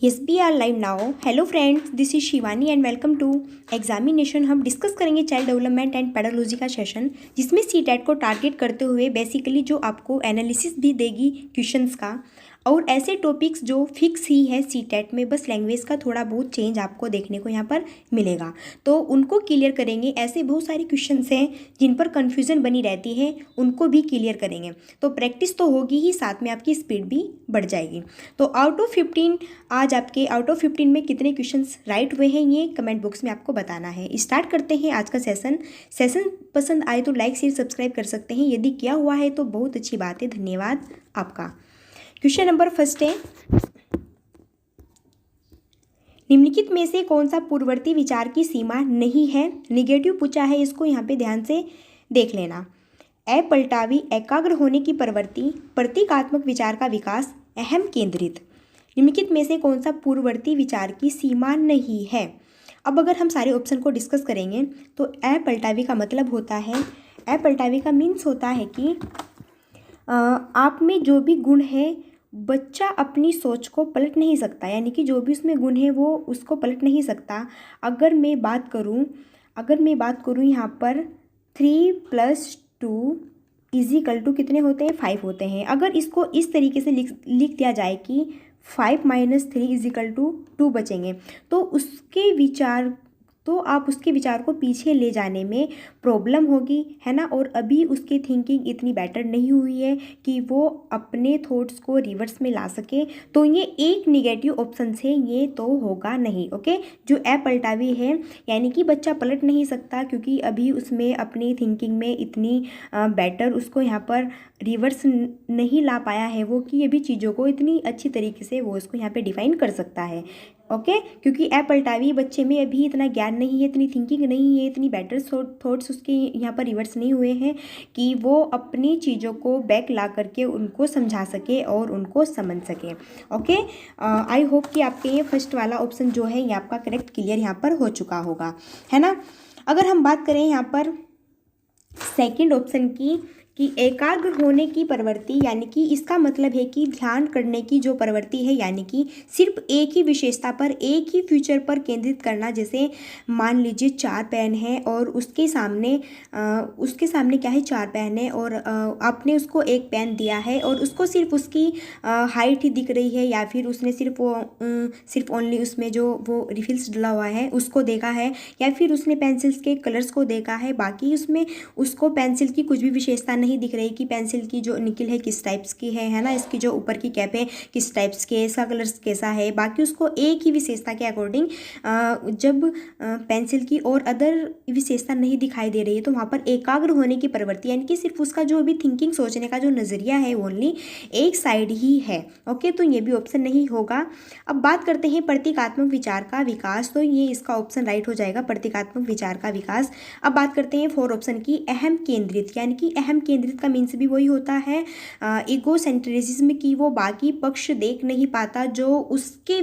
Yes, we are live now. Hello friends, this is Shivani and welcome to examination. हम discuss करेंगे child development and pedagogy का session, जिसमें CTET को target करते हुए basically जो आपको एनालिसिस भी देगी क्वेश्चंस का, और ऐसे टॉपिक्स जो फिक्स ही है सीटेट में, बस लैंग्वेज का थोड़ा बहुत चेंज आपको देखने को यहाँ पर मिलेगा, तो उनको क्लियर करेंगे। ऐसे बहुत सारे क्वेश्चंस हैं जिन पर कन्फ्यूज़न बनी रहती है, उनको भी क्लियर करेंगे। तो प्रैक्टिस तो होगी ही, साथ में आपकी स्पीड भी बढ़ जाएगी। तो आउट ऑफ 15 आज आपके आउट ऑफ 15 में कितने क्वेश्चंस राइट हुए हैं, ये कमेंट बॉक्स में आपको बताना है। स्टार्ट करते हैं आज का सेशन पसंद आए तो लाइक शेयर सब्सक्राइब कर सकते हैं, यदि किया हुआ है तो बहुत अच्छी बात है, धन्यवाद आपका। क्वेश्चन नंबर फर्स्ट है, निम्नलिखित में से कौन सा पूर्ववर्ती विचार की सीमा नहीं है। निगेटिव पूछा है, इसको यहाँ पे ध्यान से देख लेना। अपलटावी, एकाग्र होने की प्रवृत्ति, प्रतीकात्मक विचार का विकास, अहम केंद्रित। निम्नलिखित में से कौन सा पूर्ववर्ती विचार की सीमा नहीं है। अब अगर हम सारे ऑप्शन को डिस्कस करेंगे तो अपलटावी का मतलब होता है, अपलटावी का मीन्स होता है कि आप में जो भी गुण है, बच्चा अपनी सोच को पलट नहीं सकता, यानी कि जो भी उसमें गुण है वो उसको पलट नहीं सकता। अगर मैं बात करूँ यहाँ पर 3 + 2 = कितने होते हैं, 5 होते हैं। अगर इसको इस तरीके से लिख दिया जाए कि 5 - 3 = 2 बचेंगे, तो आप उसके विचार को पीछे ले जाने में प्रॉब्लम होगी, है ना। और अभी उसकी थिंकिंग इतनी बेटर नहीं हुई है कि वो अपने थॉट्स को रिवर्स में ला सके, तो ये एक निगेटिव ऑप्शन से ये तो होगा नहीं। ओके, जो अपलटावी है यानी कि बच्चा पलट नहीं सकता, क्योंकि अभी उसमें अपनी थिंकिंग में इतनी बेटर उसको यहाँ पर रिवर्स नहीं ला पाया है वो, कि अभी चीज़ों को इतनी अच्छी तरीके से वो उसको यहाँ पे डिफाइन कर सकता है। ओके, क्योंकि अपलटावी बच्चे में अभी इतना ज्ञान नहीं है, इतनी थिंकिंग नहीं है, इतनी बेटर थॉट्स उसके यहाँ पर रिवर्स नहीं हुए हैं कि वो अपनी चीज़ों को बैक ला करके उनको समझा सके और उनको समझ सके। ओके, आई होप कि आपके ये फर्स्ट वाला ऑप्शन जो है ये आपका करेक्ट क्लियर यहाँ पर हो चुका होगा, है ना। अगर हम बात करें यहाँ पर सेकंड ऑप्शन की, कि एकाग्र होने की प्रवृत्ति, यानी कि इसका मतलब है कि ध्यान करने की जो प्रवृत्ति है, यानी कि सिर्फ एक ही विशेषता पर, एक ही फ्यूचर पर केंद्रित करना। जैसे मान लीजिए 4 पेन है और उसके सामने क्या है, 4 पेन है और आपने उसको एक पेन दिया है और उसको सिर्फ उसकी हाइट ही दिख रही है, या फिर उसने सिर्फ ओनली उसमें जो वो रिफिल्स डला हुआ है उसको देखा है, या फिर उसने पेंसिल्स के कलर्स को देखा है, बाकी उसमें उसको पेंसिल की कुछ भी विशेषता नहीं दिख रही कि पेंसिल की जो निकल है किस टाइप्स की है ना, इसकी जो ऊपर की कैप है किस टाइप्स के, इसका कलर कैसा है, बाकी उसको एक ही विशेषता के अकॉर्डिंग जब पेंसिल की और अदर विशेषता नहीं दिखाई दे रही है, तो वहाँ पर एकाग्र होने की प्रवृत्ति, यानी कि सिर्फ उसका जो भी थिंकिंग सोचने का जो नज़रिया है ओनली एक साइड ही है। ओके, तो ये भी ऑप्शन नहीं होगा। अब बात करते हैं प्रतीकात्मक विचार का विकास, तो ये इसका ऑप्शन राइट हो जाएगा, प्रतीकात्मक विचार का विकास। अब बात करते हैं 4 ऑप्शन की, अहम केंद्रित, यानी कि अहम केंद्रित का मीन्स भी वही होता है ईगो सेंट्रिज्म, की वो बाकी पक्ष देख नहीं पाता जो उसके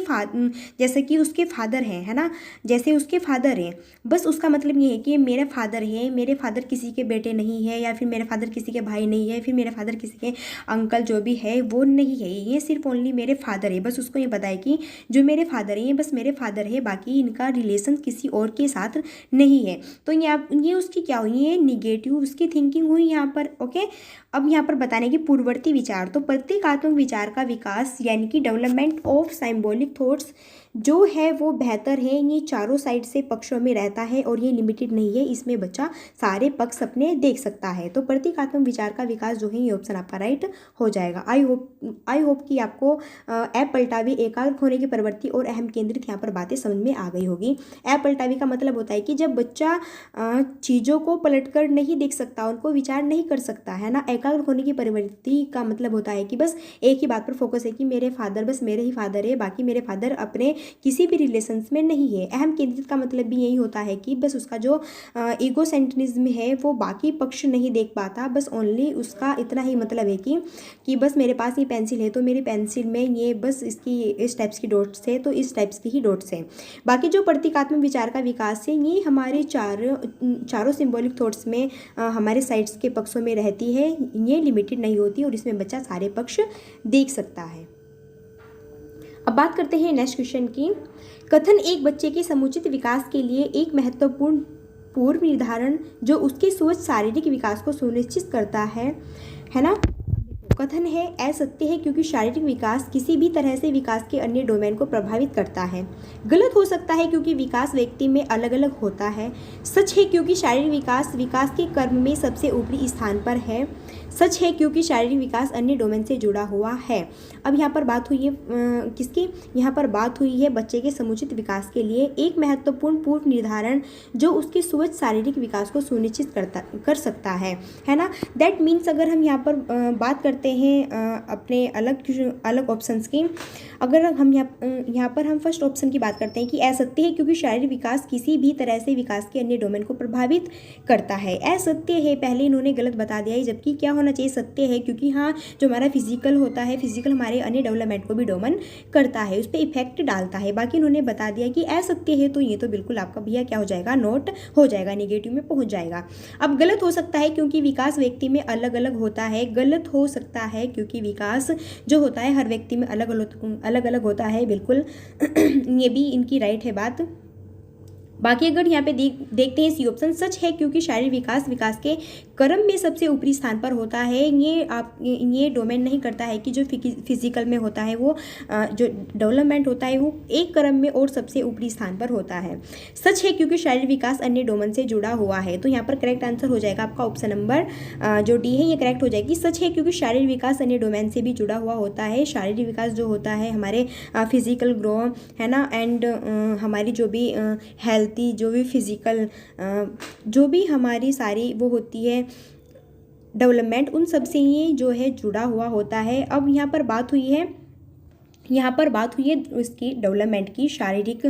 जैसे कि उसके फादर हैं, है ना, जैसे उसके फादर हैं, बस उसका मतलब ये है कि मेरे फादर है, मेरे फादर किसी के बेटे नहीं है, या फिर मेरे फादर किसी के भाई नहीं है, फिर मेरे फादर किसी के अंकल जो भी है वो नहीं है, ये सिर्फ ओनली मेरे फादर है। बस उसको ये पता है कि जो मेरे फादर है ये बस मेरे फादर है, बाकी इनका रिलेशन किसी और के साथ नहीं है। तो ये उसकी क्या हुई है, निगेटिव उसकी थिंकिंग हुई यहाँ पर। ओके, अब यहाँ पर बताने की पूर्ववर्ती विचार, तो प्रतीकात्मक विचार का विकास यानी कि डेवलपमेंट ऑफ सिंबॉलिक थॉट्स जो है वो बेहतर है, ये चारों साइड से पक्षों में रहता है और ये लिमिटेड नहीं है, इसमें बच्चा सारे पक्ष अपने देख सकता है। तो प्रतीकात्मक विचार का विकास जो है ये ऑप्शन आपका राइट हो जाएगा। आई होप कि आपको अपलटावी, एकाग्र होने की प्रवृत्ति और अहम केंद्रित यहाँ पर बातें समझ में आ गई होगी। अपलटावी का मतलब होता है कि जब बच्चा चीज़ों को पलटकर नहीं देख सकता, उनको विचार नहीं कर सकता, है ना। एकाग्र होने की प्रवृत्ति का मतलब होता है कि बस एक ही बात पर फोकस है कि मेरे फादर बस मेरे ही फादर है, बाकी मेरे फादर अपने किसी भी रिलेशंस में नहीं है। अहम केंद्रित का मतलब भी यही होता है कि बस उसका जो ईगो सेंट्रिज्म है वो बाकी पक्ष नहीं देख पाता, बस ओनली उसका इतना ही मतलब है कि बस मेरे पास ये पेंसिल है तो मेरी पेंसिल में ये बस इसकी इस टाइप्स की डॉट्स है तो इस टाइप्स की ही डॉट्स है। बाकी जो प्रतीकात्मक विचार का विकास है ये हमारे चारों सिंबॉलिक थॉट्स में हमारे साइड्स के पक्षों में रहती है, ये लिमिटेड नहीं होती और इसमें बच्चा सारे पक्ष देख सकता है। अब बात करते हैं नेक्स्ट क्वेश्चन की। कथन एक बच्चे के समुचित विकास के लिए एक महत्वपूर्ण पूर्व निर्धारण जो उसके सोच शारीरिक विकास को सुनिश्चित करता है ना। कथन है असत्य है क्योंकि शारीरिक विकास किसी भी तरह से विकास के अन्य डोमेन को प्रभावित करता है। गलत हो सकता है क्योंकि विकास व्यक्ति में अलग अलग होता है। सच है क्योंकि शारीरिक विकास विकास के क्रम में सबसे ऊपरी स्थान पर है। सच है क्योंकि शारीरिक विकास अन्य डोमेन से जुड़ा हुआ है। अब यहाँ पर बात हुई है किसकी, यहाँ पर बात हुई है बच्चे के समुचित विकास के लिए एक महत्वपूर्ण पूर्व निर्धारण जो उसके सुवच्च शारीरिक विकास को सुनिश्चित कर सकता है ना। दैट मीन्स अगर हम यहाँ पर बात करते हैं अपने अलग ऑप्शंस की, अगर हम यहाँ पर हम फर्स्ट ऑप्शन की बात करते हैं कि असत्य है क्योंकि शारीरिक विकास किसी भी तरह से विकास के अन्य डोमेन को प्रभावित करता है। असत्य है, पहले इन्होंने गलत बता दिया है, जबकि क्या होना चाहिए, सत्य है, क्योंकि हाँ जो हमारा फिजिकल होता है, फिजिकल हमारे अन्य डेवलपमेंट को भी डोमेन करता है, उस पर इफेक्ट डालता है। बाकी इन्होंने बता दिया कि असत्य है, तो ये तो बिल्कुल आपका भैया क्या हो जाएगा, नोट हो जाएगा, नेगेटिव में पहुंच जाएगा। अब गलत हो सकता है क्योंकि विकास व्यक्ति में अलग अलग होता है। गलत हो सकता है क्योंकि विकास जो होता है हर व्यक्ति में अलग अलग होता है, बिल्कुल ये भी इनकी राइट है बात। बाकी अगर यहाँ पे देखते हैं सी ऑप्शन, सच है क्योंकि शारीरिक विकास विकास के क्रम में सबसे ऊपरी स्थान पर होता है। ये डोमेन नहीं करता है कि जो फिजिकल में होता है वो जो डेवलपमेंट होता है वो एक क्रम में और सबसे ऊपरी स्थान पर होता है। सच है क्योंकि शारीरिक विकास अन्य डोमेन से जुड़ा हुआ है, तो यहाँ पर करेक्ट आंसर हो जाएगा आपका ऑप्शन नंबर जो डी है, ये करेक्ट हो जाएगी। सच है क्योंकि शारीरिक विकास अन्य डोमेन से भी जुड़ा हुआ होता है। शारीरिक विकास जो होता है हमारे फिजिकल ग्रो है ना, एंड हमारी जो भी हेल्थ जो भी फिजिकल जो भी हमारी सारी वो होती है डेवलपमेंट, उन सब से ये जो है जुड़ा हुआ होता है। अब यहाँ पर बात हुई है उसकी डेवलपमेंट की, शारीरिक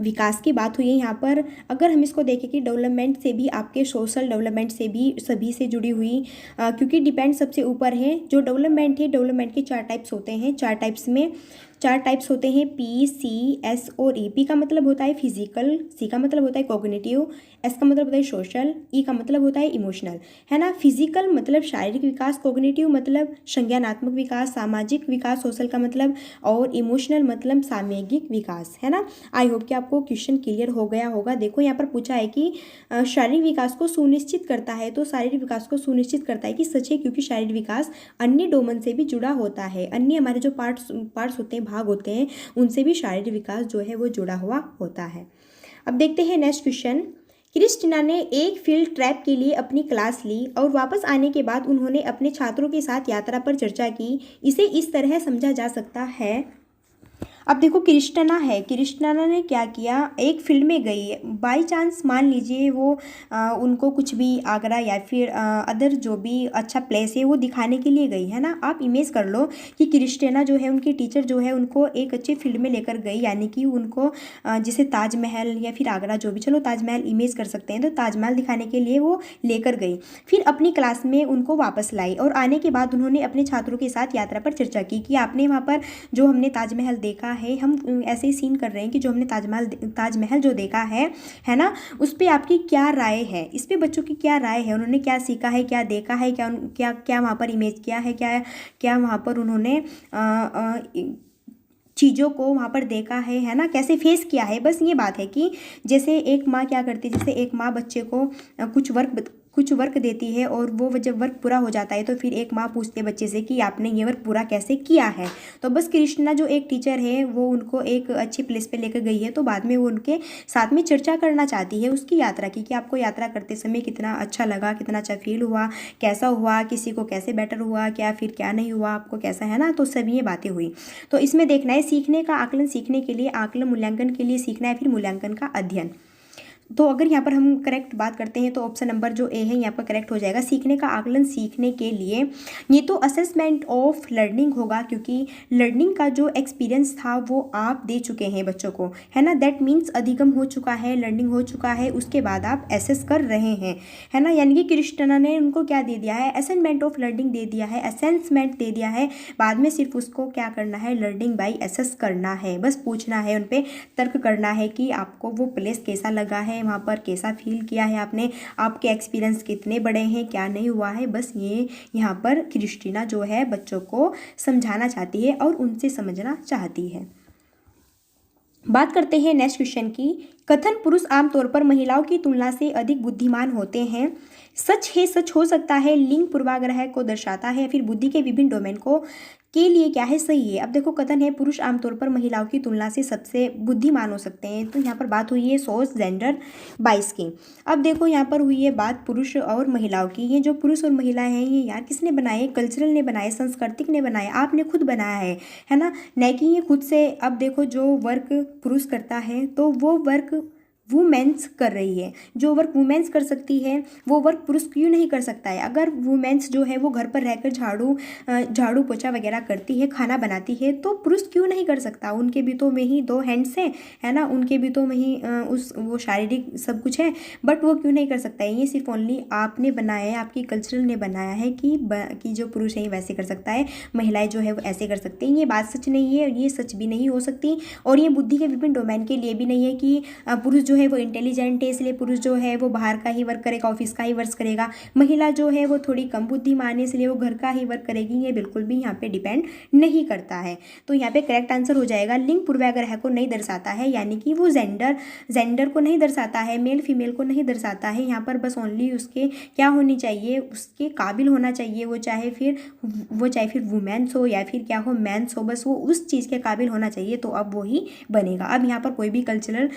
विकास की बात हुई है यहाँ पर। अगर हम इसको देखें कि डेवलपमेंट से भी आपके सोशल डेवलपमेंट से भी सभी से जुड़ी हुई, क्योंकि डिपेंड सबसे ऊपर है। जो डेवलपमेंट है, डेवलपमेंट के 4 टाइप्स होते हैं। 4 टाइप्स होते हैं, पी, सी, एस और ई। पी का मतलब होता है फिजिकल, सी का मतलब होता है कॉग्निटिव, एस का मतलब होता है सोशल, ई का मतलब होता है इमोशनल, है ना। फिजिकल मतलब शारीरिक विकास, कॉग्निटिव मतलब संज्ञानात्मक विकास, सामाजिक विकास सोशल का मतलब, और इमोशनल मतलब सामयिक विकास, है ना। आई होप कि आपको क्वेश्चन क्लियर हो गया होगा। देखो यहाँ पर पूछा है कि शारीरिक विकास को सुनिश्चित करता है, तो शारीरिक विकास को सुनिश्चित करता है कि सच है क्योंकि शारीरिक विकास अन्य डोमेन से भी जुड़ा होता है। अन्य हमारे जो पार्ट्स होते हैं, भाग होते हैं, उनसे भी शारीरिक विकास जो है वो जुड़ा हुआ होता है। अब देखते हैं नेक्स्ट क्वेश्चन। क्रिस्टीना ने एक फील्ड ट्रैप के लिए अपनी क्लास ली और वापस आने के बाद उन्होंने अपने छात्रों के साथ यात्रा पर चर्चा की। इसे इस तरह समझा जा सकता है। अब देखो क्रिस्टीना ने क्या किया, एक फील्ड में गई, बाई चांस मान लीजिए वो उनको कुछ भी आगरा या फिर अदर जो भी अच्छा प्लेस है वो दिखाने के लिए गई, है ना। आप इमेज कर लो कि क्रिस्टीना जो है, उनकी टीचर जो है उनको एक अच्छे फील्ड में लेकर गई, यानी कि उनको जैसे ताजमहल या फिर आगरा जो भी, चलो ताजमहल इमेज कर सकते हैं, तो ताजमहल दिखाने के लिए वो लेकर गई। फिर अपनी क्लास में उनको वापस लाई और आने के बाद उन्होंने अपने छात्रों के साथ यात्रा पर चर्चा की कि आपने वहाँ पर जो हमने ताजमहल देखा है, हम ऐसे ही सीन कर रहे हैं कि जो हमने ताजमहल जो देखा है ना, उस पर आपकी क्या राय है, इस पे बच्चों की क्या राय है, उन्होंने क्या सीखा है, क्या देखा है, क्या वहाँ पर इमेज किया है, क्या वहाँ पर उन्होंने चीज़ों को वहाँ पर देखा है ना, कैसे फेस किया है। बस ये बात है कि जैसे एक माँ क्या करती है, जैसे एक माँ बच्चे को कुछ वर्क देती है और वो जब वर्क पूरा हो जाता है तो फिर एक माँ पूछती है बच्चे से कि आपने ये वर्क पूरा कैसे किया है। तो बस कृष्णा जो एक टीचर है वो उनको एक अच्छी प्लेस पे लेकर गई है, तो बाद में वो उनके साथ में चर्चा करना चाहती है उसकी यात्रा की, कि आपको यात्रा करते समय कितना अच्छा लगा, कितना अच्छा फील हुआ, कैसा हुआ, किसी को कैसे बेटर हुआ, क्या फिर क्या नहीं हुआ, आपको कैसा, है ना। तो सभी ये बातें हुई। तो इसमें देखना है सीखने का आकलन, सीखने के लिए आकलन, मूल्यांकन के लिए सीखना है, फिर मूल्यांकन का अध्ययन। तो अगर यहाँ पर हम करेक्ट बात करते हैं तो ऑप्शन नंबर जो ए है यहाँ पर करेक्ट हो जाएगा। सीखने का आकलन, सीखने के लिए ये तो असेसमेंट ऑफ लर्निंग होगा, क्योंकि लर्निंग का जो एक्सपीरियंस था वो आप दे चुके हैं बच्चों को, है ना। दैट मीन्स अधिगम हो चुका है, लर्निंग हो चुका है, उसके बाद आप एसेस कर रहे हैं, है ना। यानी कि कृष्णा ने उनको क्या दे दिया है, असेसमेंट ऑफ लर्निंग दे दिया है, असेसमेंट दे दिया है, बाद में सिर्फ उसको क्या करना है, लर्निंग बाय एसेस करना है। बस पूछना है, उन पर तर्क करना है कि आपको वो प्लेस कैसा लगा है, है, वहाँ पर कैसा फील किया है आपने, आपके एक्सपीरियंस कितने बड़े हैं, क्या नहीं हुआ है। बस ये यहाँ पर क्रिस्टीना जो है बच्चों को समझाना चाहती है और उनसे समझना चाहती है। बात करते हैं नेक्स्ट क्वेश्चन की। कथन पुरुष आमतौर पर महिलाओं की तुलना से अधिक बुद्धिमान होते हैं सच है, सच हो सकता है, लिंग पूर्वाग्रह को दर्शाता है, फिर बुद्धि के विभिन्न डोमेन को के लिए क्या है, सही है। अब देखो कथन है पुरुष आमतौर पर महिलाओं की तुलना से सबसे बुद्धिमान हो सकते हैं, तो यहाँ पर बात हुई है सोच जेंडर 22 की। अब देखो यहाँ पर हुई है बात पुरुष और महिलाओं की। ये जो पुरुष और महिलाएं हैं ये यार किसने बनाए, कल्चरल ने बनाए, सांस्कृतिक ने बनाए, आपने खुद बनाया है ना, न कि ये खुद से। अब देखो जो वर्क पुरुष करता है तो वो वर्क वुमेन्स कर रही है, जो वर्क वुमेन्स कर सकती है वो वर्क पुरुष क्यों नहीं कर सकता है। अगर वुमेन्स जो है वो घर पर रहकर झाड़ू पोछा वगैरह करती है, खाना बनाती है, तो पुरुष क्यों नहीं कर सकता। उनके भी तो में ही 2 हैंड्स हैं, है ना, उनके भी तो में ही वो शारीरिक सब कुछ है, बट वो क्यों नहीं कर सकता है। ये सिर्फ ओनली आपने बनाया है, आपकी कल्चरल ने बनाया है कि जो पुरुष है वैसे कर सकता है, महिलाएं जो है वो ऐसे कर सकते हैं। ये बात सच नहीं है, ये सच भी नहीं हो सकती, और ये बुद्धि के विभिन्न डोमेन के लिए भी नहीं है कि पुरुष जो है वो इंटेलिजेंट है इसलिए पुरुष जो है वो बाहर का ही वर्क करेगा, ऑफिस का ही वर्क करेगा, महिला जो है वो थोड़ी कम बुद्धिमान है इसलिए वो घर का ही वर्क करेगी। ये बिल्कुल भी यहाँ पे डिपेंड नहीं करता है। तो यहाँ पे करेक्ट आंसर हो जाएगा लिंग पूर्वाग्रह को नहीं दर्शाता है, यानी कि वो जेंडर को नहीं दर्शाता है, मेल फीमेल को नहीं दर्शाता है। यहाँ पर बस ओनली उसके क्या होनी चाहिए, उसके काबिल होना चाहिए, वो चाहे फिर वुमेन्स हो या फिर क्या हो, मैंस हो, बस वो उस चीज़ के काबिल होना चाहिए, तो अब वो ही बनेगा। अब यहाँ पर कोई भी कल्चरल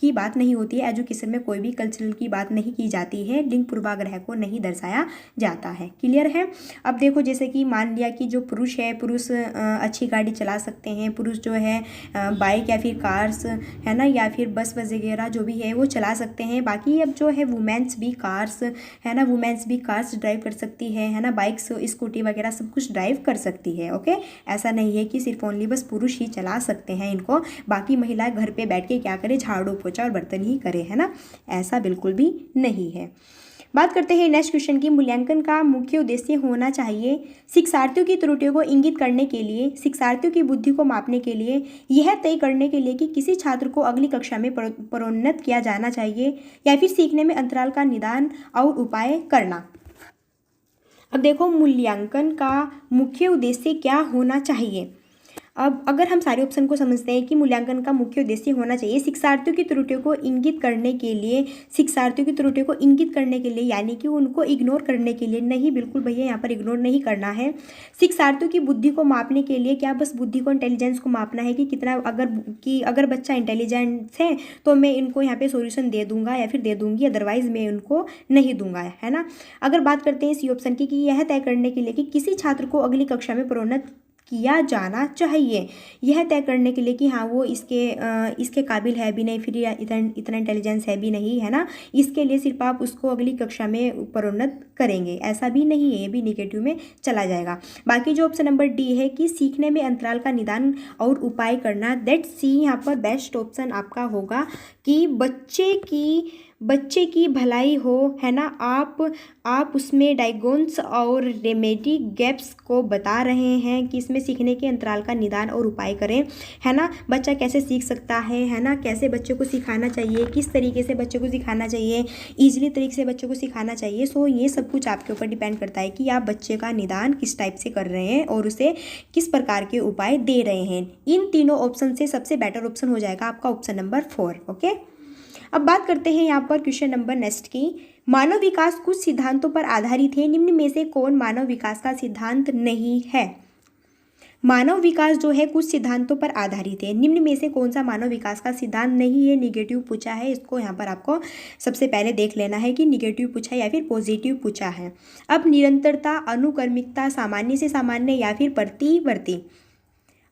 की बात नहीं होती है, एजुकेशन में कोई भी कल्चरल की बात नहीं की जाती है, लिंग पूर्वाग्रह को नहीं दर्शाया जाता है। क्लियर है। अब देखो जैसे कि मान लिया कि जो पुरुष है, पुरुष अच्छी गाड़ी चला सकते हैं, पुरुष जो है बाइक या फिर कार्स है ना, या फिर बस वगैरह जो भी है वो चला सकते हैं। बाकी अब जो है वुमेन्स भी कार्स है ना, वुमेन्स भी कार्स ड्राइव कर सकती है ना, बाइक्स स्कूटी वगैरह सब कुछ ड्राइव कर सकती है। ओके, ऐसा नहीं है कि सिर्फ ओनली बस पुरुष ही चला सकते हैं इनको, बाकी महिलाएं घर पे बैठ के क्या करे, झाड़ू पोछा और बर्तन ही करे, है ना, ऐसा बिल्कुल भी नहीं है। बात करते हैं नेक्स्ट क्वेश्चन की। मूल्यांकन का मुख्य उद्देश्य होना चाहिए शिक्षार्थियों की त्रुटियों को इंगित करने के लिए, शिक्षार्थियों की बुद्धि को मापने के लिए, यह तय करने के लिए कि किसी छात्र को अगली कक्षा में प्रोन्नत किया जाना चाहिए, या फिर सीखने में अंतराल का निदान और उपाय करना। अब देखो मूल्यांकन का मुख्य उद्देश्य क्या होना चाहिए। अब अगर हम सारे ऑप्शन को समझते हैं कि मूल्यांकन का मुख्य उद्देश्य होना चाहिए शिक्षार्थियों की त्रुटियों को इंगित करने के लिए, शिक्षार्थियों की त्रुटियों को इंगित करने के लिए, यानी कि उनको इग्नोर करने के लिए नहीं, बिल्कुल भैया यहाँ पर इग्नोर नहीं करना है। शिक्षार्थियों की बुद्धि को मापने के लिए, क्या बस बुद्धि को, इंटेलिजेंस को मापना है कि कितना, अगर बच्चा इंटेलिजेंस है तो मैं इनको यहाँ पे सॉल्यूशन दे दूंगा या फिर दे दूंगी, अदरवाइज मैं उनको नहीं दूंगा, है ना। अगर बात करते हैं इसी ऑप्शन की कि यह तय करने के लिए कि किसी छात्र को अगली कक्षा में प्रोन्नत किया जाना चाहिए, यह तय करने के लिए कि हाँ वो इसके काबिल है भी नहीं, फिर इतना इंटेलिजेंस है भी नहीं, है ना, इसके लिए सिर्फ आप उसको अगली कक्षा में प्रोन्नत करेंगे, ऐसा भी नहीं है, ये भी निगेटिव में चला जाएगा। बाकी जो ऑप्शन नंबर डी है कि सीखने में अंतराल का निदान और उपाय करना, दैट सी यहाँ पर बेस्ट ऑप्शन आपका होगा कि बच्चे की भलाई हो, है ना, आप उसमें डायगोन्स और रेमेडी गैप्स को बता रहे हैं कि इसमें सीखने के अंतराल का निदान और उपाय करें, है ना, बच्चा कैसे सीख सकता है ना, कैसे बच्चे को सिखाना चाहिए, किस तरीके से बच्चे को सिखाना चाहिए, ईजिली तरीके से बच्चे को सिखाना चाहिए। सो ये सब कुछ आपके ऊपर डिपेंड करता है कि आप बच्चे का निदान किस टाइप से कर रहे हैं और उसे किस प्रकार के उपाय दे रहे हैं। इन तीनों ऑप्शन से सबसे बेटर ऑप्शन हो जाएगा आपका ऑप्शन नंबर 4। ओके, अब बात करते हैं यहाँ पर क्वेश्चन नंबर नेक्स्ट की। मानव विकास कुछ सिद्धांतों पर आधारित है, निम्न में से कौन मानव विकास का सिद्धांत नहीं है। मानव विकास जो है कुछ सिद्धांतों पर आधारित है, निम्न में से कौन सा मानव विकास का सिद्धांत नहीं है। निगेटिव पूछा है, इसको यहाँ पर आपको सबसे पहले देख लेना है कि निगेटिव पूछा है या फिर पॉजिटिव पूछा है। अब निरंतरता, अनुक्रमिकता, सामान्य से सामान्य या फिर प्रतिवर्ती।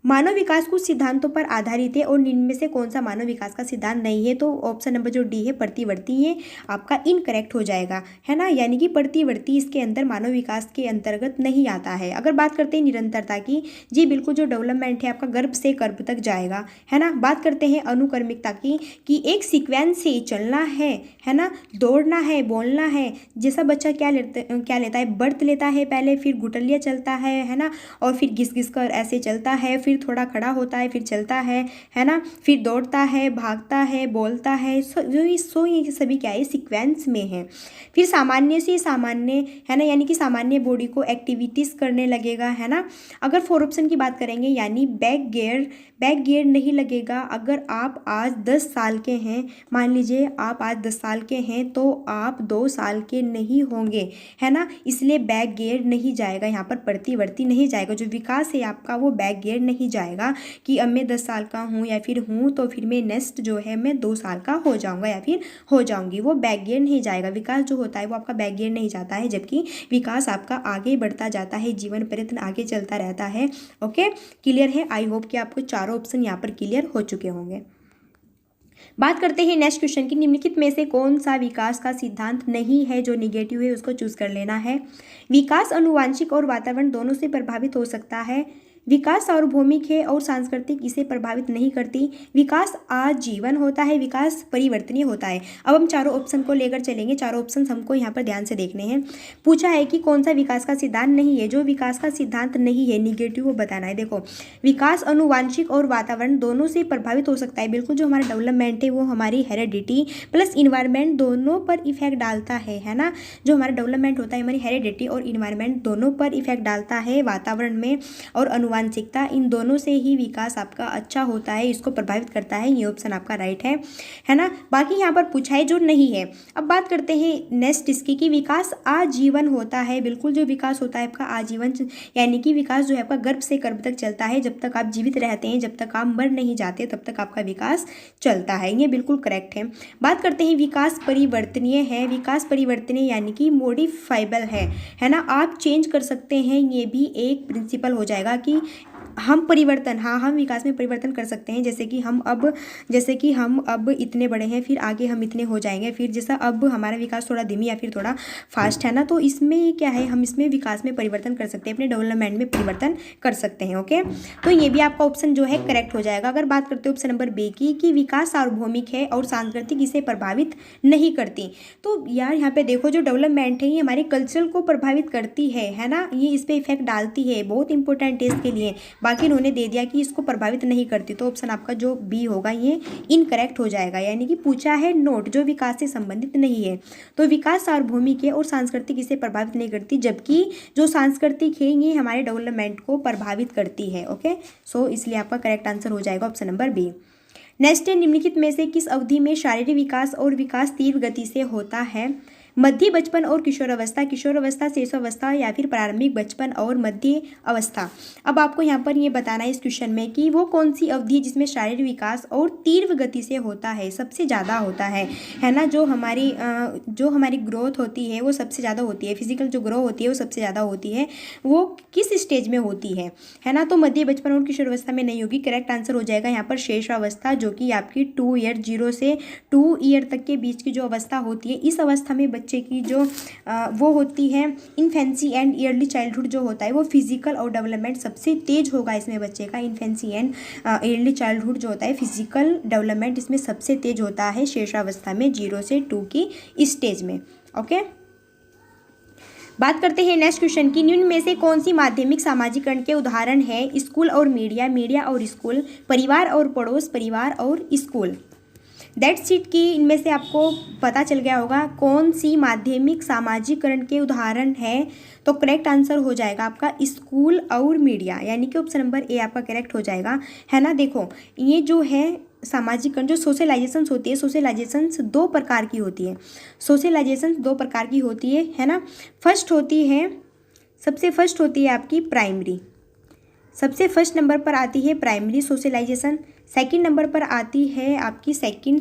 मानव विकास कुछ सिद्धांतों पर आधारित है और निम्न में से कौन सा मानव विकास का सिद्धांत नहीं है, तो ऑप्शन नंबर जो डी है प्रतिवर्ती है आपका इनकरेक्ट हो जाएगा, है ना, यानी कि प्रतिवर्ती इसके अंदर मानव विकास के अंतर्गत नहीं आता है। अगर बात करते हैं निरंतरता की, जी बिल्कुल, जो डेवलपमेंट है आपका गर्भ से गर्भ तक जाएगा, है ना। बात करते हैं अनुक्रमिकता की कि एक सीक्वेंस से चलना है ना, दौड़ना है, बोलना है, जैसा बच्चा क्या लेता है, बर्थ लेता है पहले, फिर गुटलिया चलता है ना, और फिर घिस घिस कर ऐसे चलता है, फिर फिर थोड़ा खड़ा होता है, फिर चलता है ना, फिर दौड़ता है, भागता है, बोलता है। सो ये सभी क्या है, सीक्वेंस में है। फिर सामान्य से सामान्य है ना, यानी कि सामान्य बॉडी को एक्टिविटीज़ करने लगेगा, है ना। अगर 4 ऑप्शन की बात करेंगे, यानी बैक गियर नहीं लगेगा। अगर आप आज 10 साल के हैं, मान लीजिए आप आज 10 साल के हैं, तो आप 2 साल के नहीं होंगे, है ना, इसलिए बैक गियर नहीं जाएगा, यहाँ पर प्रतिवर्ती नहीं जाएगा। जो विकास है आपका वो बैक गियर नहीं जाएगा कि अब मैं 10 साल का हूँ या फिर हूँ तो फिर मैं नेक्स्ट जो है मैं 2 साल का हो जाऊँगा या फिर हो जाऊँगी, वो बैक गियर नहीं जाएगा। विकास जो होता है वो आपका बैक गियर नहीं जाता है, जबकि विकास आपका आगे बढ़ता जाता है, जीवन पर्यंत आगे चलता रहता है। ओके, क्लियर है। आई होप कि आपको चारों ऑप्शन यहाँ पर क्लियर हो चुके होंगे। बात करते हैं नेक्स्ट क्वेश्चन की। निम्नलिखित में से कौन सा विकास का सिद्धांत नहीं है, जो निगेटिव है उसको चूज कर लेना है। विकास आनुवांशिक और वातावरण दोनों से प्रभावित हो सकता है। विकास सार्वभौमिक है और सांस्कृतिक इसे प्रभावित नहीं करती। विकास आजीवन होता है, विकास परिवर्तनीय होता है। अब हम चारों ऑप्शन को लेकर चलेंगे, चारों ऑप्शन हमको यहाँ पर ध्यान से देखने हैं। पूछा है कि कौन सा विकास का सिद्धांत नहीं है। जो विकास का सिद्धांत नहीं है निगेटिव वो बताना है। देखो, विकास आनुवांशिक और वातावरण दोनों से प्रभावित हो सकता है। बिल्कुल, जो हमारा डेवलपमेंट है वो हमारी हेरिडिटी प्लस इन्वायरमेंट दोनों पर इफेक्ट डालता है ना। जो हमारा डेवलपमेंट होता है हमारी हेरिडिटी और इन्वायरमेंट दोनों पर इफेक्ट डालता है, वातावरण में और आनुवांशिकता, इन दोनों से ही विकास आपका अच्छा होता है, इसको प्रभावित करता है। ये ऑप्शन आपका राइट है ना। बाकी यहाँ पर पूछा है जो नहीं है। अब बात करते हैं नेक्स्ट इसकी कि विकास आजीवन होता है। बिल्कुल, जो विकास होता है आपका आजीवन, यानी कि विकास जो है आपका गर्भ से गर्भ तक चलता है। जब तक आप जीवित रहते हैं, जब तक आप मर नहीं जाते, तब तक आपका विकास चलता है। ये बिल्कुल करेक्ट है। बात करते हैं विकास परिवर्तनीय है। विकास परिवर्तनीय यानी कि मॉडिफाइबल है ना, आप चेंज कर सकते हैं। ये भी एक प्रिंसिपल हो जाएगा कि हम परिवर्तन, हाँ, हम विकास में परिवर्तन कर सकते हैं। जैसे कि हम अब इतने बड़े हैं, फिर आगे हम इतने हो जाएंगे, फिर जैसा अब हमारा विकास थोड़ा धीमी या फिर थोड़ा फास्ट है ना, तो इसमें क्या है, हम इसमें विकास में परिवर्तन कर सकते हैं, अपने डेवलपमेंट में परिवर्तन कर सकते हैं। ओके, तो ये भी आपका ऑप्शन जो है करेक्ट हो जाएगा। अगर बात करते हैं ऑप्शन नंबर बी की कि विकास सार्वभौमिक है और सांस्कृतिक इसे प्रभावित नहीं करती, तो यार यहाँ पे देखो, जो डेवलपमेंट है ये हमारे कल्चर को प्रभावित करती है ना, ये इस पर इफेक्ट डालती है, बहुत इंपॉर्टेंट है इसके लिए। बाकी इन्होंने दे दिया कि इसको प्रभावित नहीं करती, तो ऑप्शन आपका जो बी होगा ये इनकरेक्ट हो जाएगा। यानी कि पूछा है नोट, जो विकास से संबंधित नहीं है, तो विकास सार्वभौमिक है और सांस्कृतिक इसे प्रभावित नहीं करती, जबकि जो सांस्कृतिक है ये हमारे डेवलपमेंट को प्रभावित करती है। ओके, सो इसलिए आपका करेक्ट आंसर हो जाएगा ऑप्शन नंबर बी। नेक्स्ट है, निम्नलिखित में से किस अवधि में शारीरिक विकास और विकास तीव्र गति से होता है। मध्य बचपन और किशोरावस्था, किशोरावस्था, शिशुअवस्था या फिर प्रारंभिक बचपन और मध्य अवस्था। अब आपको यहाँ पर ये बताना है इस क्वेश्चन में कि वो कौन सी अवधि जिसमें शारीरिक विकास और तीव्र गति से होता है, सबसे ज़्यादा होता है ना। जो हमारी ग्रोथ होती है वो सबसे ज़्यादा होती है, फिजिकल जो ग्रो होती है वो सबसे ज़्यादा होती है, वो किस स्टेज में होती है ना। तो मध्य बचपन और किशोरावस्था में नहीं होगी। करेक्ट आंसर हो जाएगा यहाँ पर शेषावस्था, जो कि आपकी 2 ईयर, 0 से 2 ईयर तक के बीच की जो अवस्था होती है, इस अवस्था में बच्चे की जो वो होती है इन्फेंसी एंड ईयरली चाइल्डहुड जो होता है, वो फिजिकल और डेवलपमेंट सबसे तेज होगा इसमें बच्चे का। इन्फेंसी एंड ईयरली चाइल्डहुड जो होता है, फिजिकल डेवलपमेंट इसमें सबसे तेज होता है शेषावस्था में, 0 से 2 की स्टेज में। ओके, बात करते हैं नेक्स्ट क्वेश्चन की। निम्न में से कौन सी माध्यमिक सामाजिकरण के उदाहरण है। स्कूल और मीडिया, मीडिया और स्कूल, परिवार और पड़ोस, परिवार और स्कूल। दैट्स इट की इनमें से आपको पता चल गया होगा कौन सी माध्यमिक सामाजिकरण के उदाहरण है। तो करेक्ट आंसर हो जाएगा आपका स्कूल और मीडिया, यानी कि ऑप्शन नंबर ए आपका करेक्ट हो जाएगा, है ना। देखो, ये जो है सामाजिकरण, जो सोशलाइजेशंस होती है, सोशलाइजेशंस 2 प्रकार की होती है। सोशलाइजेशंस 2 प्रकार की होती है ना। सबसे फर्स्ट होती है आपकी प्राइमरी, सबसे फर्स्ट नंबर पर आती है प्राइमरी सोशलाइजेशन। सेकंड नंबर पर आती है आपकी सेकंड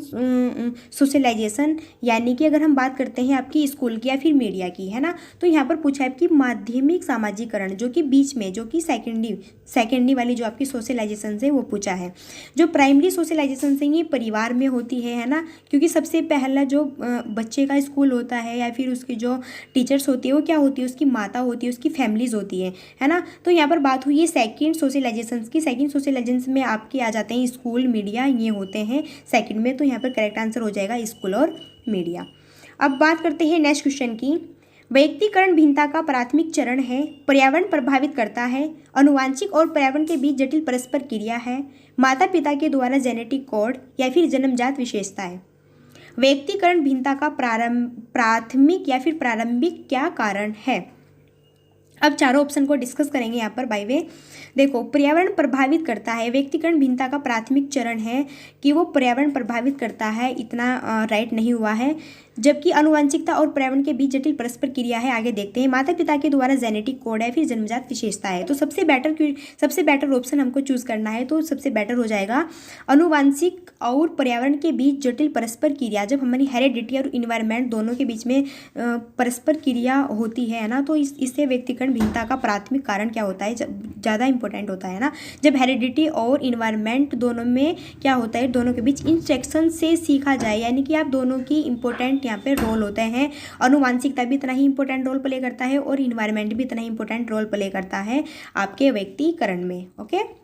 सोशलाइजेशन, यानी कि अगर हम बात करते हैं आपकी स्कूल की या फिर मीडिया की, है ना। तो यहाँ पर पूछा है कि माध्यमिक सामाजिकरण, जो कि बीच में, जो कि सेकेंडरी वाली जो आपकी सोशलाइजेशन है वो पूछा है। जो प्राइमरी सोशलाइजेशन से ये परिवार में होती है ना, क्योंकि सबसे पहला जो बच्चे का स्कूल होता है या फिर उसकी जो टीचर्स होती है वो क्या होती है, उसकी माता होती है, उसकी फैमिलीज होती है ना। तो यहाँ पर बात हुई है सेकेंड सोशलाइजेशन की। सेकेंड सोशलाइजेशन में आपके आ जाते हैं स्कूल, मीडिया, ये होते हैं सेकंड में। तो यहाँ पर करेक्ट आंसर हो जाएगा स्कूल और मीडिया। अब बात करते हैं नेक्स्ट क्वेश्चन की। व्यक्तिकरण भिन्नता का प्राथमिक चरण है, पर्यावरण प्रभावित करता है, आनुवांशिक और पर्यावरण के बीच जटिल परस्पर क्रिया है, माता पिता के द्वारा जेनेटिक कोड या फिर जन्मजात विशेषता है। व्यक्तिकरण भिन्नता का प्राथमिक या फिर प्रारंभिक क्या कारण है। अब चारों ऑप्शन को डिस्कस करेंगे यहाँ पर बाय वे। देखो, पर्यावरण प्रभावित करता है, व्यक्तिकरण भिन्नता का प्राथमिक चरण है कि वो पर्यावरण प्रभावित करता है, इतना राइट नहीं हुआ है। जबकि आनुवंशिकता और पर्यावरण के बीच जटिल परस्पर क्रिया है, आगे देखते हैं। माता पिता के द्वारा जेनेटिक कोड है, फिर जन्मजात विशेषता है। तो सबसे बेटर ऑप्शन हमको चूज करना है, तो सबसे बेटर हो जाएगा आनुवंशिक और पर्यावरण के बीच जटिल परस्पर क्रिया। जब हमारी हेरिडिटी और इन्वायरमेंट दोनों के बीच में परस्पर क्रिया होती है ना, तो इससे व्यक्तिकरण भिन्नता का प्राथमिक कारण क्या होता है, ज़्यादा इंपॉर्टेंट होता है ना। जब हेरिडिटी और इन्वायरमेंट दोनों में क्या होता है, दोनों के बीच इंस्ट्रक्शन से सीखा जाए, यानी कि आप दोनों की इंपॉर्टेंट यहाँ पे रोल होते हैं। आनुवांशिकता भी इतना ही इंपॉर्टेंट रोल प्ले करता है और इन्वायरमेंट भी इतना ही इंपॉर्टेंट रोल प्ले करता है आपके व्यक्तिकरण में। ओके,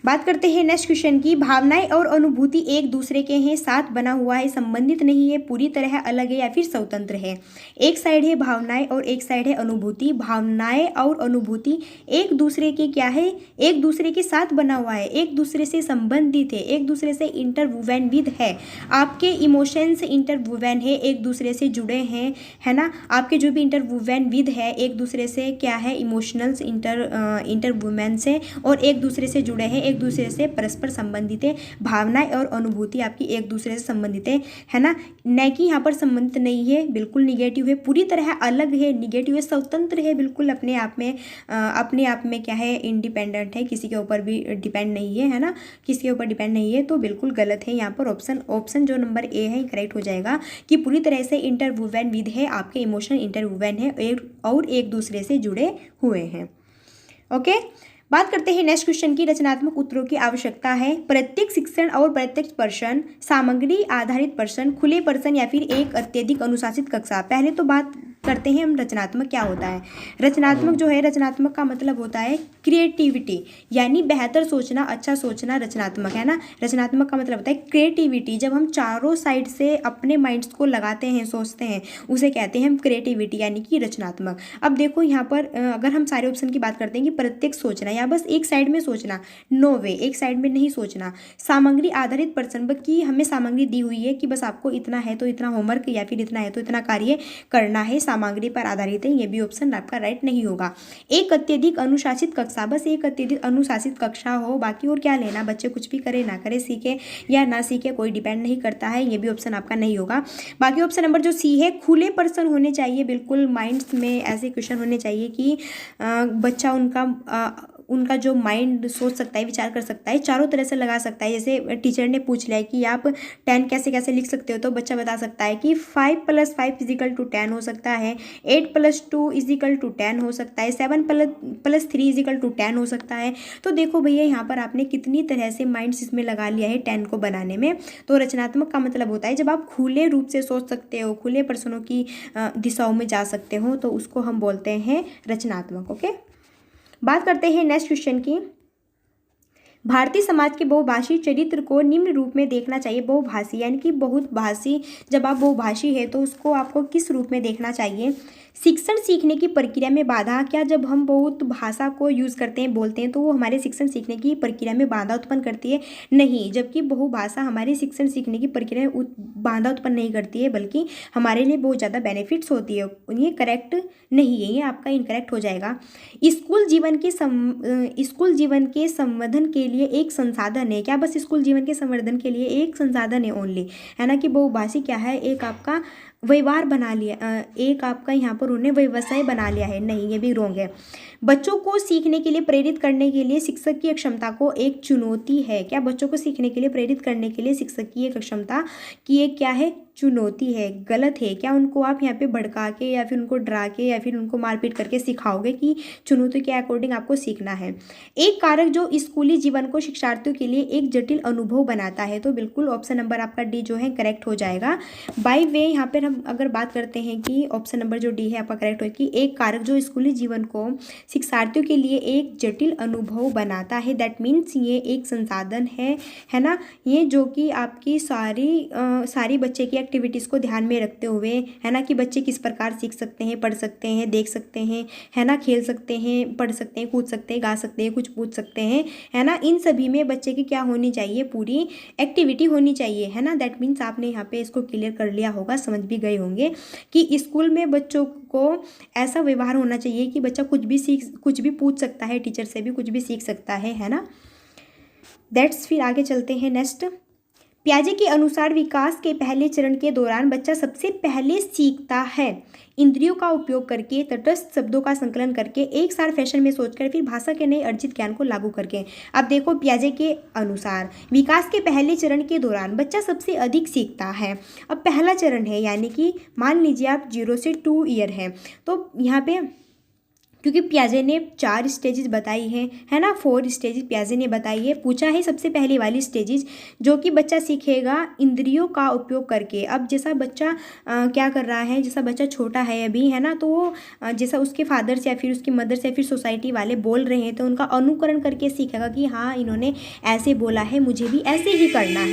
बात करते हैं नेक्स्ट क्वेश्चन की। भावनाएं और अनुभूति एक दूसरे के हैं, साथ बना हुआ है, संबंधित नहीं है, पूरी तरह अलग है या फिर स्वतंत्र है। एक साइड है भावनाएं और एक साइड है अनुभूति। भावनाएं और अनुभूति एक दूसरे के क्या है, एक दूसरे के साथ बना हुआ है, एक दूसरे से संबंधित है, एक दूसरे से इंटरवुवेन विद है। आपके इमोशंस इंटरवुवेन है, एक दूसरे से जुड़े हैं, है ना। आपके जो भी इंटरवुवेन विद है, एक दूसरे से क्या है, इमोशनल्स इंटरवुमेन से, और एक दूसरे से जुड़े हैं, एक दूसरे से परस्पर संबंधित है। भावनाएं और अनुभूति आपकी एक दूसरे से संबंधित है ना, न कि यहाँ पर संबंधित नहीं है, बिल्कुल निगेटिव है, पूरी तरह अलग है, निगेटिव है, स्वतंत्र है, बिल्कुल अपने आप में क्या है, इंडिपेंडेंट है, किसी के ऊपर भी डिपेंड नहीं है ना, किसी के ऊपर डिपेंड नहीं है। तो बिल्कुल गलत है यहाँ पर ऑप्शन जो नंबर ए है करेक्ट हो जाएगा कि पूरी तरह से इंटरवुवेन विद है, आपके इमोशन इंटरवुवेन है और एक दूसरे से जुड़े हुए हैं। ओके, बात करते हैं नेक्स्ट क्वेश्चन की। रचनात्मक उत्तरों की आवश्यकता है। प्रत्येक शिक्षण और प्रत्यक्ष पर्सन, सामग्री आधारित पर्सन, खुले पर्सन या फिर एक अत्यधिक अनुशासित कक्षा। पहले तो बात करते हैं हम रचनात्मक क्या होता है। रचनात्मक जो है, रचनात्मक का मतलब होता है क्रिएटिविटी, यानी बेहतर सोचना, अच्छा सोचना रचनात्मक है ना। रचनात्मक का मतलब होता है क्रिएटिविटी। जब हम चारों साइड से अपने माइंड्स को लगाते हैं, सोचते हैं, उसे कहते हैं हम क्रिएटिविटी, यानी कि रचनात्मक। अब देखो यहाँ पर अगर हम सारे ऑप्शन की बात करते हैं कि प्रत्येक सोचना या बस एक साइड में सोचना, नो वे, एक साइड में नहीं सोचना। सामग्री आधारित पर्सन, कि हमें सामग्री दी हुई है कि बस आपको इतना है तो इतना होमवर्क या फिर इतना है तो इतना कार्य करना है, सामग्री पर आधारित है, ये भी ऑप्शन आपका राइट नहीं होगा। एक अत्यधिक अनुशासित कक्षा, बस एक अत्यधिक अनुशासित कक्षा हो, बाकी और क्या लेना, बच्चे कुछ भी करे ना करे, सीखे या ना सीखे, कोई डिपेंड नहीं करता है, ये भी ऑप्शन आपका नहीं होगा। बाकी ऑप्शन नंबर जो सी है, खुले पर्सन होने चाहिए, बिल्कुल माइंड्स में ऐसे क्वेश्चन होने चाहिए कि बच्चा उनका जो माइंड सोच सकता है, विचार कर सकता है, चारों तरह से लगा सकता है। जैसे टीचर ने पूछ लिया कि आप 10 कैसे कैसे लिख सकते हो, तो बच्चा बता सकता है कि 5 + 5 = 10 हो सकता है, 8 + 2 = 10 हो सकता है, 7 + 3 = 10 हो सकता है। तो देखो भैया, यहाँ पर आपने कितनी तरह से माइंड्स इसमें लगा लिया है 10 को बनाने में। तो रचनात्मक का मतलब होता है जब आप खुले रूप से सोच सकते हो, खुले पर्सनों की दिशाओं में जा सकते हो, तो उसको हम बोलते हैं रचनात्मक। ओके, बात करते हैं नेक्स्ट क्वेश्चन की। भारतीय समाज के बहुभाषी चरित्र को निम्न रूप में देखना चाहिए। बहुभाषी यानी कि बहुत भाषी, जब आप बहुभाषी है तो उसको आपको किस रूप में देखना चाहिए। शिक्षण सीखने की प्रक्रिया में बाधा, क्या जब हम बहुत भाषा को यूज़ करते हैं, बोलते हैं, तो वो हमारे शिक्षण सीखने की प्रक्रिया में बाधा उत्पन्न करती है? नहीं, जबकि बहुभाषा हमारे शिक्षण सीखने की प्रक्रिया में बाधा उत्पन्न नहीं करती है, बल्कि हमारे लिए बहुत ज़्यादा बेनिफिट्स होती है। ये करेक्ट नहीं है, ये आपका इनकरेक्ट हो जाएगा। स्कूल जीवन के संवर्धन के लिए एक संसाधन है, क्या बस स्कूल जीवन के संवर्धन के लिए एक संसाधन है ओनली, है ना। कि बहुभाषी क्या है, एक आपका व्यवहार बना लिया, एक आपका यहाँ पर उन्होंने व्यवसाय बना लिया है? नहीं, ये भी रॉन्ग है। बच्चों को सीखने के लिए प्रेरित करने के लिए शिक्षक की क्षमता को एक चुनौती है, क्या बच्चों को सीखने के लिए प्रेरित करने के लिए शिक्षक की एक क्षमता की एक क्या है, चुनौती है? गलत है। क्या उनको आप यहाँ पे भड़का के या फिर उनको डरा के या फिर उनको मारपीट करके सिखाओगे कि चुनौती के अकॉर्डिंग आपको सीखना है? एक कारक जो स्कूली जीवन को शिक्षार्थियों के लिए एक जटिल अनुभव बनाता है, तो बिल्कुल ऑप्शन नंबर आपका डी जो है करेक्ट हो जाएगा। बाय वे यहाँ पर हम अगर बात करते हैं कि ऑप्शन नंबर जो डी है आपका करेक्ट हो कि एक कारक जो स्कूली जीवन को शिक्षार्थियों के लिए एक जटिल अनुभव बनाता है, दैट मीन्स ये एक संसाधन है ना। ये जो कि आपकी सारी बच्चे की एक्टिविटीज़ को ध्यान में रखते हुए, है ना, कि बच्चे किस प्रकार सीख सकते हैं, पढ़ सकते हैं, देख सकते हैं, है ना, खेल सकते हैं, पढ़ सकते हैं, कूद सकते हैं, गा सकते हैं, कुछ पूछ सकते हैं, है ना, इन सभी में बच्चे की क्या होनी चाहिए, पूरी एक्टिविटी होनी चाहिए, है ना। दैट मीन्स आपने यहाँ पे इसको क्लियर कर लिया होगा, समझ भी गए होंगे कि स्कूल में बच्चों को ऐसा व्यवहार होना चाहिए कि बच्चा कुछ भी पूछ सकता है, टीचर से भी कुछ भी सीख सकता है ना। दैट्स, फिर आगे चलते हैं नेक्स्ट। पियाजे के अनुसार विकास के पहले चरण के दौरान बच्चा सबसे पहले सीखता है इंद्रियों का उपयोग करके, तटस्थ शब्दों का संकलन करके, एक सार फैशन में सोचकर, फिर भाषा के नए अर्जित ज्ञान को लागू करके। अब देखो, पियाजे के अनुसार विकास के पहले चरण के दौरान बच्चा सबसे अधिक सीखता है। अब पहला चरण है, यानी कि मान लीजिए आप 0 से 2 ईयर है, तो यहाँ पे क्योंकि पियाजे ने 4 स्टेजेस बताई है ना, 4 स्टेजेस पियाजे ने बताई है। पूछा है सबसे पहली वाली स्टेजेस जो कि बच्चा सीखेगा इंद्रियों का उपयोग करके। अब जैसा बच्चा क्या कर रहा है, जैसा बच्चा छोटा है अभी, है ना, तो वो जैसा उसके फादर से या फिर उसकी मदर से या फिर सोसाइटी वाले बोल रहे हैं तो उनका अनुकरण करके सीखेगा कि हाँ, इन्होंने ऐसे बोला है, मुझे भी ऐसे ही करना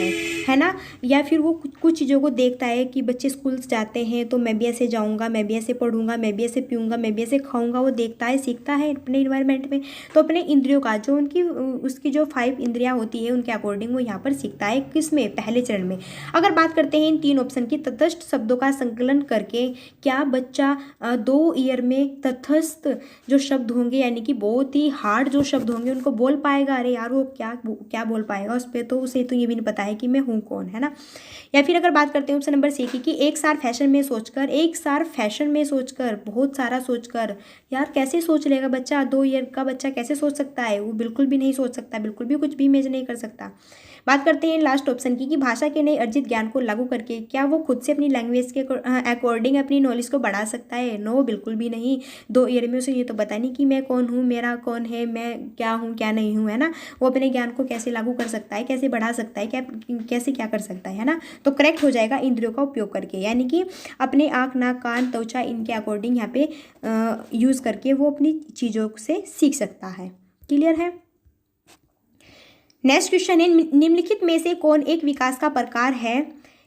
है ना। या फिर वो कुछ चीज़ों को देखता है कि बच्चे स्कूल जाते हैं तो मैं भी ऐसे जाऊँगा, मैं भी ऐसे पढ़ूंगा, मैं भी ऐसे पीऊँगा, मैं भी ऐसे खाऊँगा, वो देखता है, सीखता है अपने इन्वायरमेंट में। तो अपने इंद्रियों का जो उसकी जो 5 इंद्रियां होती है उनके अकॉर्डिंग वो यहाँ पर सीखता है। किसमें? पहले चरण में। अगर बात करते हैं इन 3 ऑप्शन की, तटस्थ शब्दों का संकलन करके, क्या बच्चा 2 ईयर में तटस्थ जो शब्द होंगे, यानी कि बहुत ही हार्ड जो शब्द होंगे, उनको बोल पाएगा? अरे यार, वो क्या बोल पाएगा उस पर, तो उसे तो ये भी नहीं पता है कि मैं हूँ कौन, है ना। या फिर अगर बात करते हैं ऑप्शन नंबर सी की, कि एक सार फैशन में सोचकर बहुत सारा सोचकर। यार कैसे सोच लेगा बच्चा? 2 ईयर का बच्चा कैसे सोच सकता है? वो बिल्कुल भी नहीं सोच सकता, बिल्कुल भी कुछ भी इमेज नहीं कर सकता। बात करते हैं लास्ट ऑप्शन की, कि भाषा के नए अर्जित ज्ञान को लागू करके, क्या वो खुद से अपनी लैंग्वेज के अकॉर्डिंग अपनी नॉलेज को बढ़ा सकता है? नो, बिल्कुल भी नहीं। 2 ईयर में उसे ये तो पता नहीं कि मैं कौन हूँ, मेरा कौन है, मैं क्या हूँ क्या नहीं हूँ, है ना। वो अपने ज्ञान को कैसे लागू कर सकता है, कैसे बढ़ा सकता है, कैसे क्या कर सकता है ना। तो करेक्ट हो जाएगा इंद्रियों का उपयोग करके, यानी कि अपने आँख, नाक, कान, त्वचा, इनके अकॉर्डिंग यहाँ पे यूज़ करके वो अपनी चीज़ों से सीख सकता है। क्लियर है। नेक्स्ट क्वेश्चन है, निम्नलिखित में से कौन एक विकास का प्रकार है?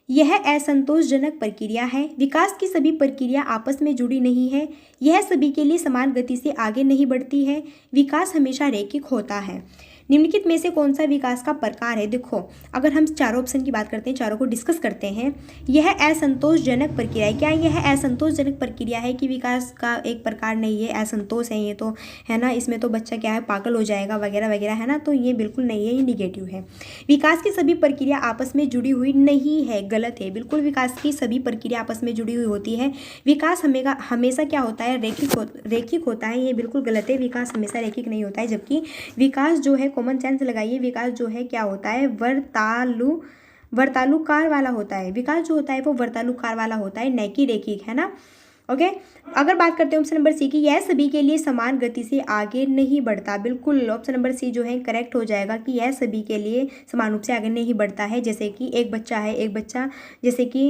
यह असंतोषजनक प्रक्रिया है। विकास की सभी प्रक्रिया आपस में जुड़ी नहीं है। यह सभी के लिए समान गति से आगे नहीं बढ़ती है। विकास हमेशा रैखिक होता है। निम्नलिखित में से कौन सा विकास का प्रकार है? देखो, अगर हम चारों ऑप्शन की बात करते हैं, चारों को डिस्कस करते हैं। यह असंतोषजनक प्रक्रिया है। क्या यह असंतोषजनक प्रक्रिया है कि विकास का एक प्रकार नहीं है? असंतोष है ये तो, है ना, इसमें तो बच्चा क्या है, पागल हो जाएगा वगैरह वगैरह, है ना। तो ये बिल्कुल नहीं है, ये निगेटिव है। विकास की सभी प्रक्रिया आपस में जुड़ी हुई नहीं है, गलत है। बिल्कुल विकास की सभी प्रक्रिया आपस में जुड़ी हुई होती है। विकास हमेशा क्या होता है, रैखिक होता है। ये बिल्कुल गलत है, विकास हमेशा रैखिक नहीं होता है। जबकि विकास जो है, कॉमन सेंस लगाइए, विकास जो है क्या होता है, वर्तालुकार वाला होता है। विकास जो होता है वो वर्तालुकार वाला होता है, न कि रैखिक, है ना। ओके। अगर बात करते हैं ऑप्शन नंबर सी की, यह सभी के लिए समान गति से आगे नहीं बढ़ता। बिल्कुल ऑप्शन नंबर सी जो है करेक्ट हो जाएगा कि यह सभी के लिए समान रूप से आगे नहीं बढ़ता है। जैसे कि एक बच्चा जैसे कि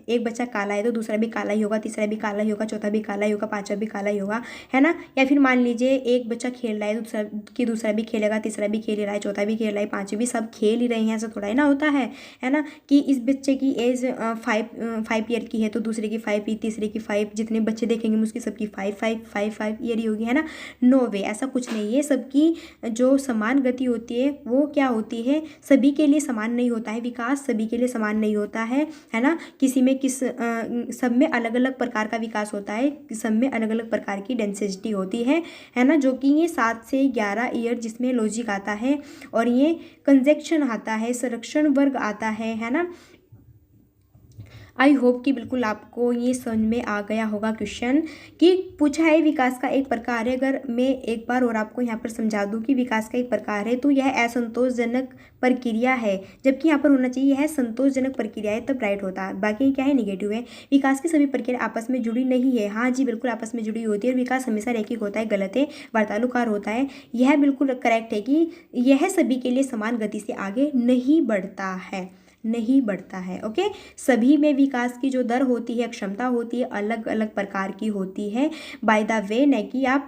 एक बच्चा काला है तो दूसरा भी काला ही होगा, तीसरा भी काला ही होगा, चौथा भी काला ही होगा, पांचवा भी काला ही होगा, है ना। या फिर मान लीजिए एक बच्चा खेल रहा है तो दूसरा भी खेलेगा, तीसरा भी खेल रहा है, चौथा भी खेल रहा है, पांचवी भी, सब खेल ही रहे हैं, ऐसा थोड़ा ही ना होता है ना। कि इस बच्चे की एज 5 ईयर की है तो दूसरे की 5, तीसरे की 5, जितने बच्चे देखेंगे उसकी सबकी 5 ईयर ही होगी, है ना। नो वे, ऐसा कुछ नहीं है। सबकी जो समान गति होती है वो क्या होती है, सभी के लिए समान नहीं होता है। विकास सभी के लिए समान नहीं होता है ना। सब में अलग अलग प्रकार का विकास होता है, सब में अलग अलग प्रकार की डेंसिटी होती है ना। जो कि ये 7 से 11 ईयर जिसमें लॉजिक आता है, और ये कंजक्शन आता है, संरक्षण वर्ग आता है ना। आई होप कि बिल्कुल आपको ये समझ में आ गया होगा क्वेश्चन, कि पूछा है विकास का एक प्रकार है। अगर मैं एक बार और आपको यहाँ पर समझा दूँ कि विकास का एक प्रकार है तो यह असंतोषजनक प्रक्रिया है, जबकि यहाँ पर होना चाहिए यह संतोषजनक प्रक्रिया है, तब राइट होता है। बाकी क्या है, निगेटिव है। विकास की सभी प्रक्रिया आपस में जुड़ी नहीं है। हाँ जी, बिल्कुल आपस में जुड़ी होती है। और विकास हमेशा रैखिक होता है, गलत है, वार्तालाकार होता है। यह बिल्कुल करेक्ट है कि यह सभी के लिए समान गति से आगे नहीं बढ़ता है। नहीं बढ़ता है। ओके, सभी में विकास की जो दर होती है, क्षमता होती है, अलग अलग प्रकार की होती है। बाय द वे नहीं कि आप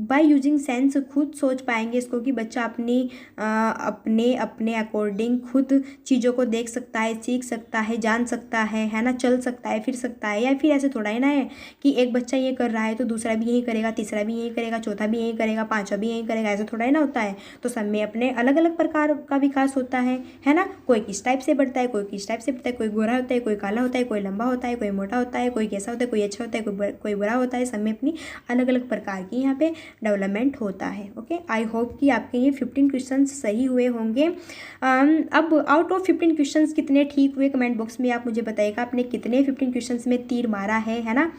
बाय यूजिंग सेंस खुद सोच पाएंगे इसको कि बच्चा अपने अपने अकॉर्डिंग खुद चीज़ों को देख सकता है, सीख सकता है, जान सकता है ना, चल सकता है, फिर सकता है। या फिर ऐसे थोड़ा ही ना है कि एक बच्चा ये कर रहा है तो दूसरा भी यही करेगा, तीसरा भी यही करेगा, चौथा भी यही करेगा, पांचवा भी यही करेगा, ऐसा थोड़ा ही ना होता है। तो सब में अपने अलग अलग प्रकार का विकास होता है ना। कोई किस टाइप से बढ़ता है, कोई किस टाइप से बढ़ता है, कोई गोरा होता है, कोई काला होता है, कोई लंबा होता है, कोई मोटा होता है, कोई कैसा होता है, कोई अच्छा होता है, कोई बुरा होता है। सब में अपनी अलग अलग प्रकार की यहाँ पे डेवलपमेंट होता है। ओके, आई होप कि आपके ये 15 क्वेश्चन सही हुए होंगे। अब आउट ऑफ 15 क्वेश्चन कितने ठीक हुए कमेंट बॉक्स में आप मुझे बताइएगा, आपने कितने 15 क्वेश्चन में तीर मारा है ना।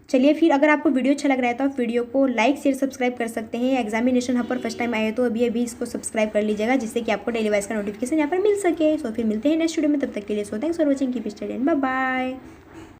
चलिए फिर, अगर आपको वीडियो अच्छा लग रहा है तो आप वीडियो को लाइक शेयर सब्सक्राइब कर सकते हैं। एग्जामिनेशन हब पर फर्स्ट टाइम आए तो अभी इसको सब्सक्राइब कर लीजिएगा, जिससे कि आपको डेली वाइज का नोटिफिकेशन यहाँ पर मिल सके। सो फिर मिलते हैं नेक्स्ट वीडियो में, तब तक के लिए so thanks for watching, keep studying, bye bye.